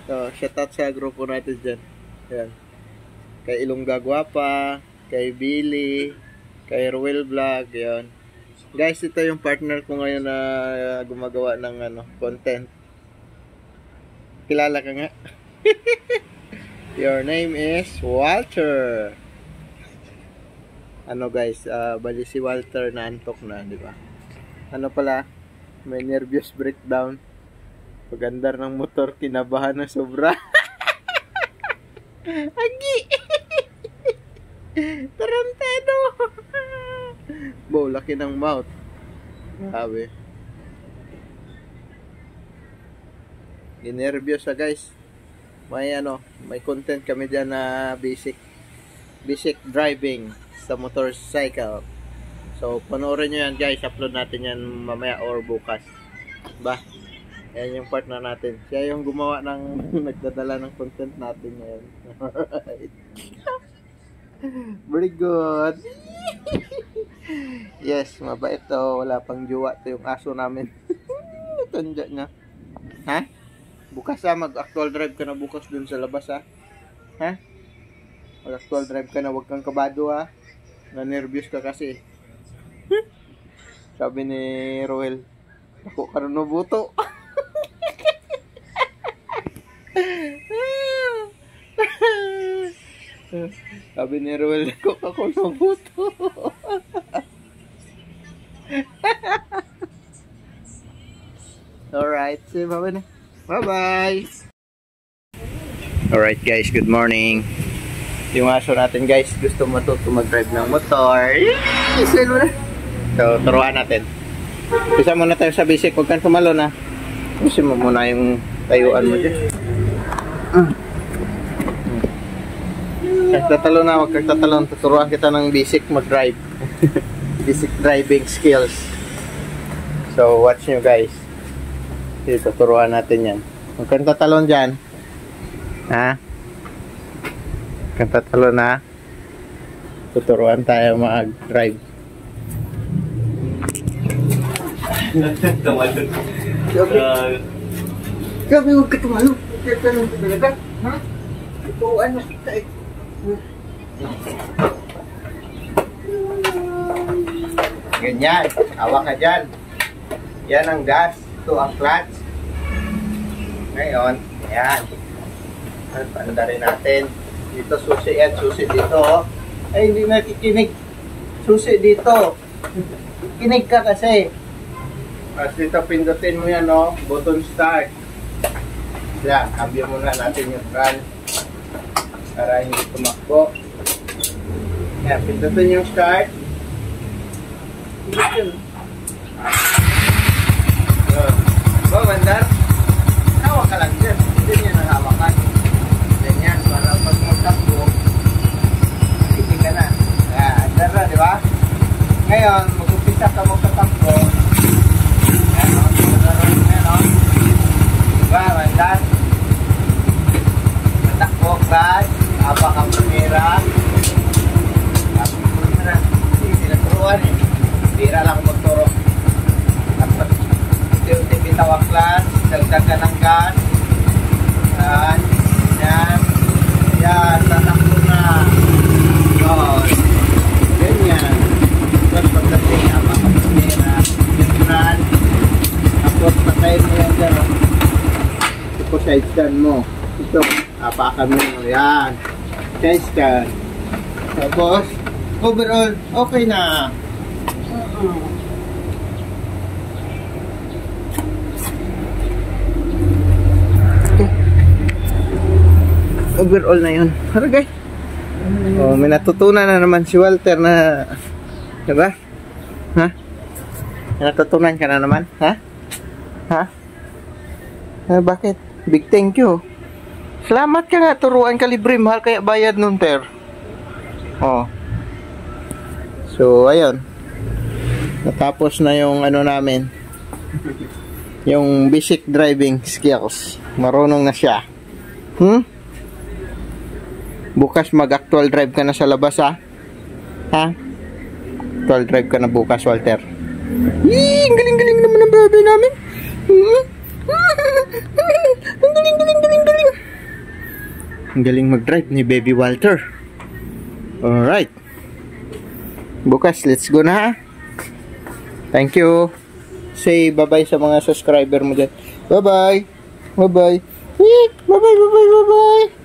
So, shoutout sa grupo natin dyan. Yan. Kay Ilongga Guapa, kay Billy, kay Ruel Vlog, yan. Guys, ito yung partner ko ngayon na gumagawa ng content. Kilala ka nga? Your name is Walter. Ano guys, bali si Walter na antok na, di ba? Ano pala, may nervous breakdown. Pagandar ng motor, kinabahan na sobra. Agi! Tarantado! Bo, laki ng mouth. Sabi. Ginervyos guys. May content kami dyan na basic driving sa motorcycle. So, panoorin nyo yan guys. Upload natin yan mamaya or bukas. Ba? Yan yung partner natin. Siya yung gumawa ng nagdadala ng content natin ngayon. Alright. Very good. Yes, mabait to. Wala pang jowa to yung aso namin. Tanda niya. Ha? Bukas mag-actual drive ka na bukas dun sa labas ha? Ha? Mag-actual drive ka na, huwag kang kabado ha? Na-nervous ka kasi. Sabi ni Roel, ako ka rin nabuto. Sabi ni Roel, ako nabuto. Alright, see you na. Bye-bye. Alright guys, good morning. Yung aso natin guys, gusto matuto mag-drive ng motor. Isel mo na. So, turuan natin. Isa muna tayo sa basic. Huwag kang tumalo na. Kasi mo muna yung tayuan mo dyan. Kahit tatalo na, huwag kang tatalon. Tuturuan kita ng basic mag-drive. Basic driving skills. So, watch nyo guys. Dito, turuan natin yan. Huwag kang tatalon dyan. Ha? Huwag kang tatalon na. Tuturuan tayo mag-drive. Sabi, huwag ka tumalo. Huwag ka talon ka talaga. Ha? Ito, ano kita eh. Ganyan. Hawak ka dyan. Yan ang gas. Ito ang clutch. Ngayon, ayan. Pandarin natin. Dito susi yan. Susi dito. Ay, hindi nakikinig. Susi dito. Kinig ka kasi. Tapos dito pindutin mo yan, no? Button start. Yan. Cambio muna natin yung run. Para hindi tumakbo. Yan. Pindutin yung start. Pindutin. Go, mandar. Hawak ka lang dyan. Hindi niya nahawakan. Ganyan. Para pag magtakbo, hindi ka na. Ayan. Andar na, di ba? Ngayon, mag-upisa ka magtatakbo. Ayan, o. Ayan, o. Diba, mandar? Matakbo, clutch. Habak ang primera. Tapos mo na. Hindi sila turuan eh. Tira lang magturo. Tapos, unti-unti bitaw ang clutch. Dagdag ka ng gas. Yan. Yan. Yan. Tatakbo na. Yun. Ganyan. Tapos pagdating, habak ang primera. Yan. Tapos, patayin mo yan dyan. Ito, side stand mo. Ito, apakan mo. Yan. Side stand. Tapos, overall, okay na. Overall na yun. Haragay. Oh, may natutunan na naman si Walter na, diba? Ha? May natutunan ka na naman? Ha? Ha? Bakit? Big thank you. Salamat ka nga. Turuan ka libre. Mahal kaya bayad nun, Ter. Oh. So, ayun. Natapos na yung ano namin. Yung basic driving skills. Marunong na siya. Bukas mag-actual drive ka na sa labas, ha? Ha? Actual drive ka na bukas, Walter. Ang galing-galing naman ang baby namin. Ang galing-galing. Ang galing mag-drive ni Baby Walter. Alright. Bukas, let's go na ha. Thank you. Say bye-bye sa mga subscriber mo dyan. Bye-bye. Bye-bye. Bye-bye, bye-bye, bye-bye.